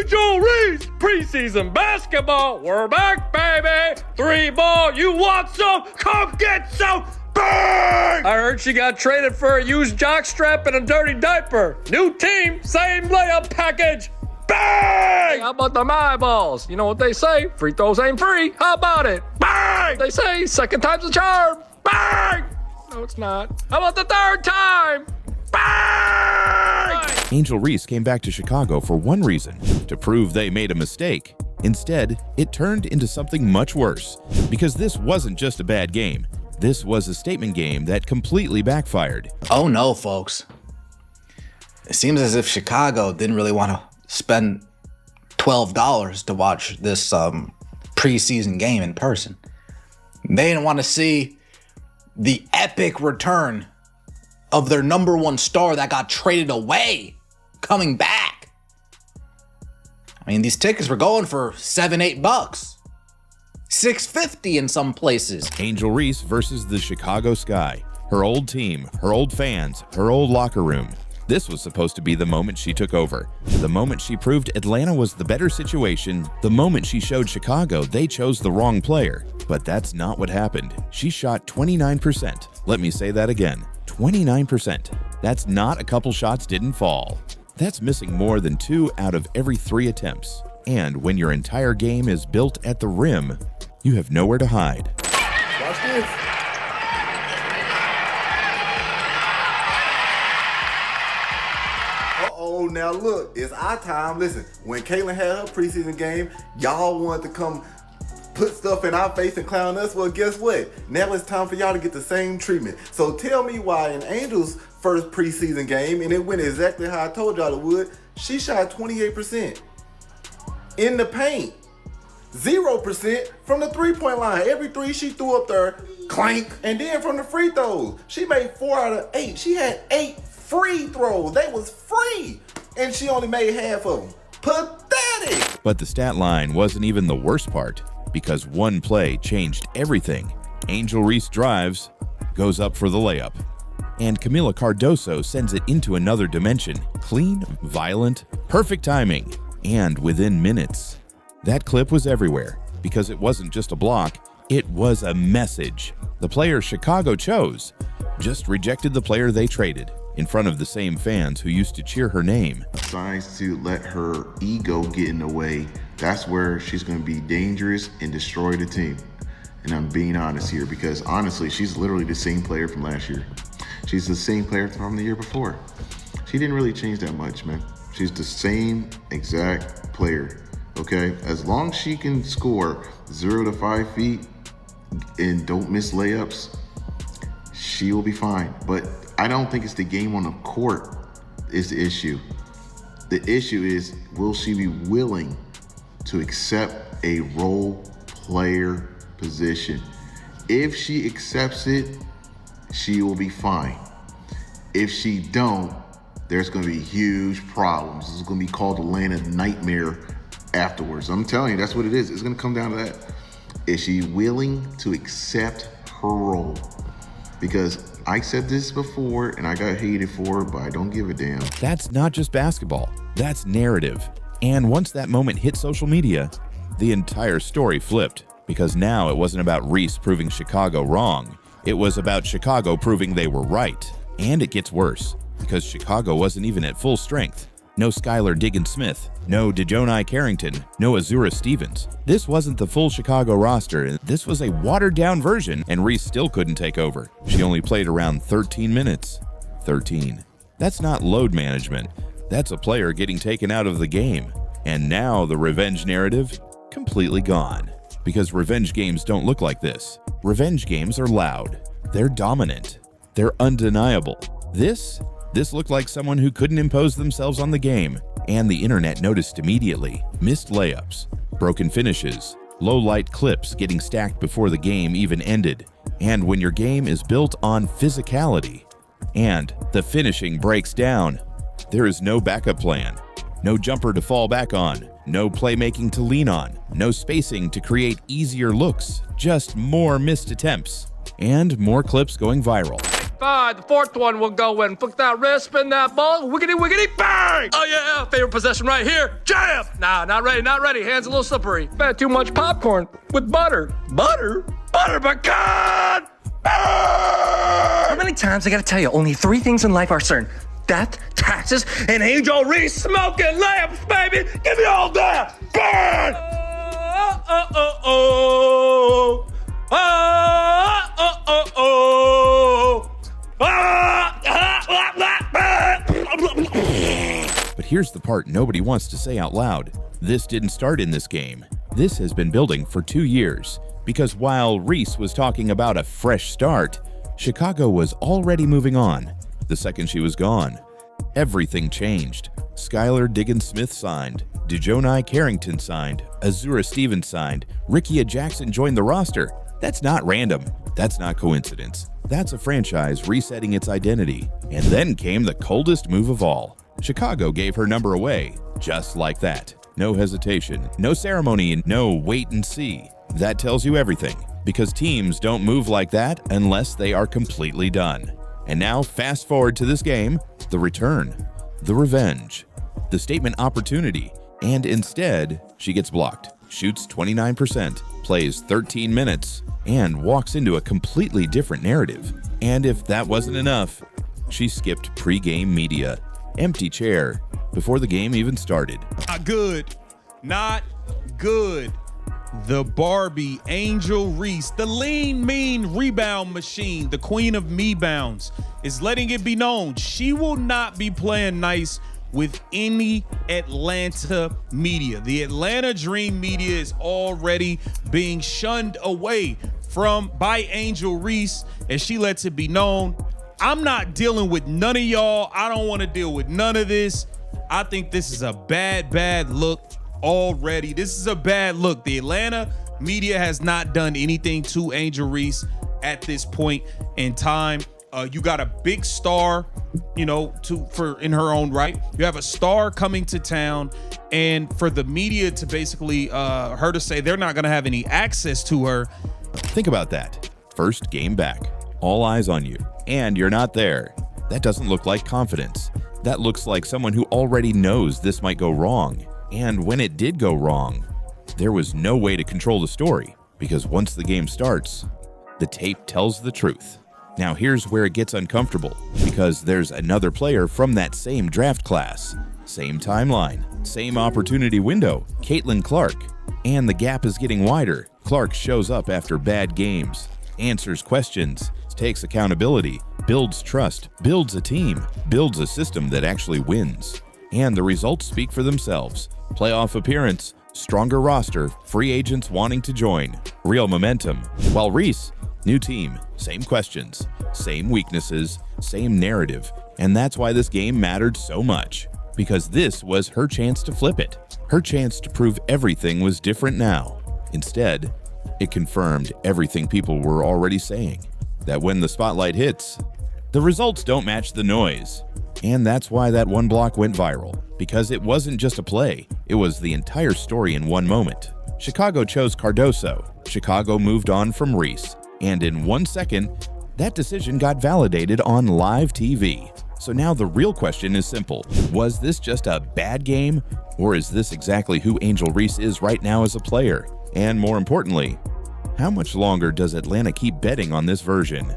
Angel Reese, preseason basketball, we're back, baby. 3 ball, you want some? Come get some. Bang! I heard she got traded for a used jockstrap and a dirty diaper. New team, same layup package. Bang! How about them eyeballs? You know what they say, free throws ain't free. How about it? Bang! They say second time's a charm. Bang! No, it's not. How about the third time? Bang! Angel Reese came back to Chicago for one reason, to prove they made a mistake. Instead, it turned into something much worse, because this wasn't just a bad game. This was a statement game that completely backfired. Oh no, folks. It seems as if Chicago didn't really want to spend $12 to watch this preseason game in person. They didn't want to see the epic return of their number 1 star that got traded away coming back. I mean, these tickets were going for $7-8, $6.50 in some places. Angel Reese versus the Chicago Sky. Her old team, her old fans, her old locker room. This was supposed to be the moment she took over. The moment she proved Atlanta was the better situation. The moment she showed Chicago they chose the wrong player. But that's not what happened. She shot 29%. Let me say that again. 29%. That's not a couple shots didn't fall. That's missing more than 2 out of every 3 attempts. And when your entire game is built at the rim, you have nowhere to hide. Watch this. Uh-oh, now look, it's our time. Listen, when Caitlin had her preseason game, y'all wanted to come put stuff in our face and clown us. Well, guess what? Now it's time for y'all to get the same treatment. So tell me why in Angel's first preseason game, and it went exactly how I told y'all it would, she shot 28% in the paint. 0% from the 3-point line. Every 3 she threw up there, clank. And then from the free throws, she made 4 out of 8. She had 8 free throws. They was free. And she only made half of them. Pathetic. But the stat line wasn't even the worst part, because one play changed everything. Angel Reese drives, goes up for the layup, and Camila Cardoso sends it into another dimension. Clean, violent, perfect timing, and within minutes. That clip was everywhere, because it wasn't just a block, it was a message. The player Chicago chose just rejected the player they traded in front of the same fans who used to cheer her name. Decides to let her ego get in the way. That's where she's going to be dangerous and destroy the team. And I'm being honest here, because honestly, she's literally the same player from last year. She's the same player from the year before. She didn't really change that much, man. She's the same exact player, okay? As long as she can score 0 to 5 feet and don't miss layups, she will be fine. But I don't think it's the game on the court is the issue. The issue is, will she be willing to accept a role player position? If she accepts it, she will be fine. If she don't, there's going to be huge problems. This is going to be called Atlanta nightmare afterwards. I'm telling you, that's what it is. It's going to come down to that. Is she willing to accept her role? Because I said this before and I got hated for it, but I don't give a damn. That's not just basketball, that's narrative. And once that moment hit social media, the entire story flipped, because now it wasn't about Reese proving Chicago wrong. It was about Chicago proving they were right. And it gets worse, because Chicago wasn't even at full strength. No Skylar Diggins-Smith, no DeJounte Carrington, no Azura Stevens. This wasn't the full Chicago roster. This was a watered-down version, and Reese still couldn't take over. She only played around 13 minutes. 13. That's not load management. That's a player getting taken out of the game. And now the revenge narrative, completely gone. Because revenge games don't look like this. Revenge games are loud. They're dominant. They're undeniable. This looked like someone who couldn't impose themselves on the game, and the internet noticed immediately. Missed layups, broken finishes, low-light clips getting stacked before the game even ended. And when your game is built on physicality, and the finishing breaks down, there is no backup plan, no jumper to fall back on, no playmaking to lean on, no spacing to create easier looks, just more missed attempts, and more clips going viral. 5. The fourth one will go in. Flick that wrist, spin that ball. Wiggity, wiggity, bang! Oh, yeah. Favorite possession right here. Jam! Nah, not ready, not ready. Hands a little slippery. Had too much popcorn with butter. Butter? Butter pecan! How many times I gotta tell you, only 3 things in life are certain. Death, taxes, And Angel Reese smoking lamps, baby! Give me all that! Burn! But here's the part nobody wants to say out loud. This didn't start in this game. This has been building for 2 years. Because while Reese was talking about a fresh start, Chicago was already moving on. The second she was gone, everything changed. Skylar Diggins-Smith signed, Dejonai Carrington signed, Azura Stevens signed, Rickia Jackson joined the roster. That's not random. That's not coincidence. That's a franchise resetting its identity. And then came the coldest move of all. Chicago gave her number away, just like that. No hesitation, no ceremony, and no wait and see. That tells you everything, because teams don't move like that unless they are completely done. And now fast forward to this game, the return, the revenge, the statement opportunity, and instead, she gets blocked, shoots 29%, plays 13 minutes, and walks into a completely different narrative. And if that wasn't enough, she skipped pre-game media. Empty chair before the game even started. Not good. Not good. The Barbie, Angel Reese, the lean, mean rebound machine, the queen of me-bounds, is letting it be known she will not be playing nice with any Atlanta media. The Atlanta Dream media is already being shunned away by Angel Reese, as she lets it be known, I'm not dealing with none of y'all. I don't want to deal with none of this. I think this is a bad look already. This is a bad look. The Atlanta media has not done anything to Angel Reese at this point in time. You got a big star, in her own right. You have a star coming to town, and for the media to basically her to say they're not going to have any access to her. Think about that. First game back, all eyes on you, and you're not there. That doesn't look like confidence. That looks like someone who already knows this might go wrong. And when it did go wrong, there was no way to control the story, because once the game starts, the tape tells the truth. Now here's where it gets uncomfortable, because there's another player from that same draft class, same timeline, same opportunity window, Caitlin Clark, and the gap is getting wider. Clark shows up after bad games, answers questions, takes accountability, builds trust, builds a team, builds a system that actually wins. And the results speak for themselves. Playoff appearance, stronger roster, free agents wanting to join, real momentum. While Reese, new team, same questions, same weaknesses, same narrative. And that's why this game mattered so much, because this was her chance to flip it, her chance to prove everything was different now. Instead, it confirmed everything people were already saying, that when the spotlight hits, the results don't match the noise. And that's why that one block went viral, because it wasn't just a play, it was the entire story in one moment. Chicago chose Cardoso, Chicago moved on from Reese, and in 1 second, that decision got validated on live TV. So now the real question is simple. Was this just a bad game, or is this exactly who Angel Reese is right now as a player? And more importantly, how much longer does Atlanta keep betting on this version?